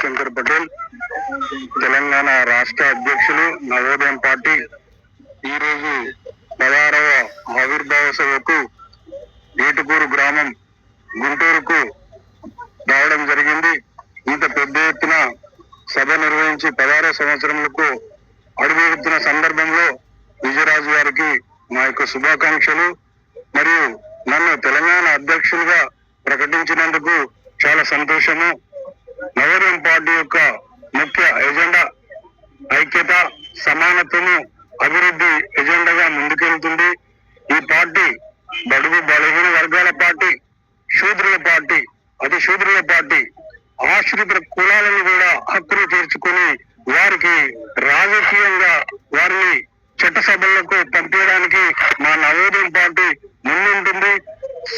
శివశంకర్ పటేల్, తెలంగాణ రాష్ట్ర అధ్యక్షులు, నవోదయం పార్టీ. ఈరోజు 16వ ఆవిర్భావ సభకు ఏటుకూరు గ్రామం గుంటూరుకు రావడం జరిగింది. ఇంత పెద్ద ఎత్తున సభ నిర్వహించి 16వ సంవత్సరంలో అడుగుతున్న సందర్భంలో విజయరాజు గారికి మా యొక్క శుభాకాంక్షలు. మరియు నన్ను తెలంగాణ అధ్యక్షులుగా ప్రకటించినందుకు చాలా సంతోషము. నవోదయం పార్టీ యొక్క ముఖ్య ఎజెండా ఐక్యత, సమానత్వము, అభివృద్ధి ఎజెండాగా ముందుకెళ్తుంది. ఈ పార్టీ బడుగు బలహీన వర్గాల పార్టీ, శూద్రుల పార్టీ, అతి శూద్రుల పార్టీ, ఆశ్రిత కులాలను కూడా హక్కులు తీర్చుకొని వారికి రాజకీయంగా వారిని చట్టసభలకు పంపించడానికి మా నవోదయం పార్టీ ముందుంటుంది.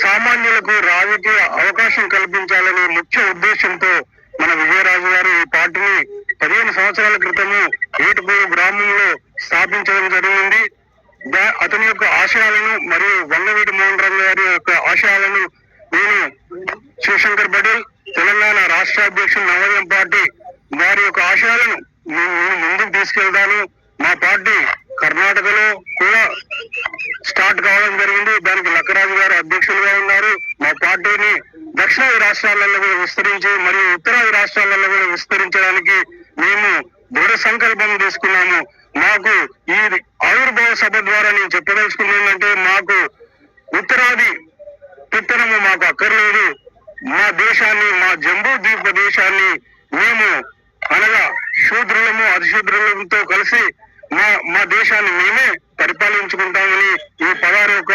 సామాన్యులకు రాజకీయ అవకాశం కల్పించాలనే ముఖ్య ఉద్దేశంతో మన విజయరాజు గారు ఈ పార్టీని 15 సంవత్సరాల క్రితము ఏటుకూరు గ్రామంలో స్థాపించడం జరిగింది. అతని యొక్క ఆశయాలను మరియు వంగవీటి మోహన్ రావు గారి యొక్క ఆశయాలను నేను శివశంకర్ పటేల్, తెలంగాణ రాష్ట్ర అధ్యక్షులు, నవోదయం పార్టీ వారి యొక్క ఆశయాలను నేను ముందుకు తీసుకెళ్తాను. మా పార్టీ కర్ణాటకలో కూడా స్టార్ట్ కావడం జరిగింది. దానికి లక్కరాజు గారు అధ్యక్షులుగా ఉన్నారు. మా పార్టీని దక్షిణాది రాష్ట్రాలలో కూడా విస్తరించి మరియు ఉత్తరాది రాష్ట్రాలలో కూడా విస్తరించడానికి మేము దృఢ సంకల్పం తీసుకున్నాము. మాకు ఈ ఆవిర్భావ సభ ద్వారా నేను చెప్పదలుచుకున్నది ఏంటంటే, మాకు ఉత్తరాది పెత్తనము మాకు అక్కర్లేదు. మా దేశాన్ని, మా జంబూ ద్వీప దేశాన్ని మేము అనగా శూద్రులము, అతిశూద్రులతో కలిసి మా దేశాన్ని మేమే పరిపాలించుకుంటామని ఈ 16వ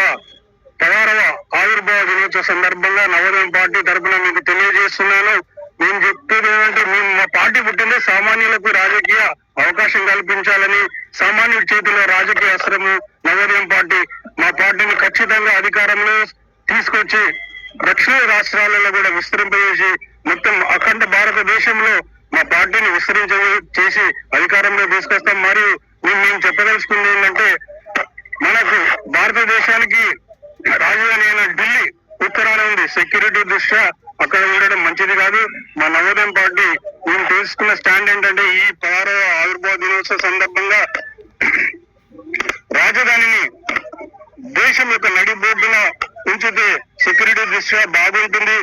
ఆవిర్భావ దినోత్సవ సందర్భంగా నవోదయం పార్టీ తరఫున మీకు తెలియజేస్తున్నాను. నేను చెప్పేది ఏంటంటే, మేము మా పార్టీ పుట్టిందే సామాన్యులకు రాజకీయ అవకాశం కల్పించాలని. సామాన్యుల చేతిలో రాజకీయ అస్త్రము నవోదయం పార్టీ. మా పార్టీని ఖచ్చితంగా అధికారంలో తీసుకొచ్చి దక్షిణ రాష్ట్రాలలో కూడా విస్తరింపజేసి మొత్తం అఖండ భారతదేశంలో మా పార్టీని చేసి అధికారంలో తీసుకొస్తాం. మరియు మేము చెప్పదలుచుకుంది ఏంటంటే, మనకు భారతదేశానికి రాజధాని అయిన ఢిల్లీ ఉత్తరాన ఉంది. సెక్యూరిటీ దృష్ట్యా అక్కడ ఉండడం మంచిది కాదు. మా నవోదయం పార్టీ మేము తీసుకున్న స్టాండ్ ఏంటంటే, ఈ 16వ ఆవిర్భావ దినోత్సవ సందర్భంగా రాజధానిని దేశం యొక్క నడిబొడ్డున ఉంచితే సెక్యూరిటీ దృష్ట్యా బాగుంటుంది.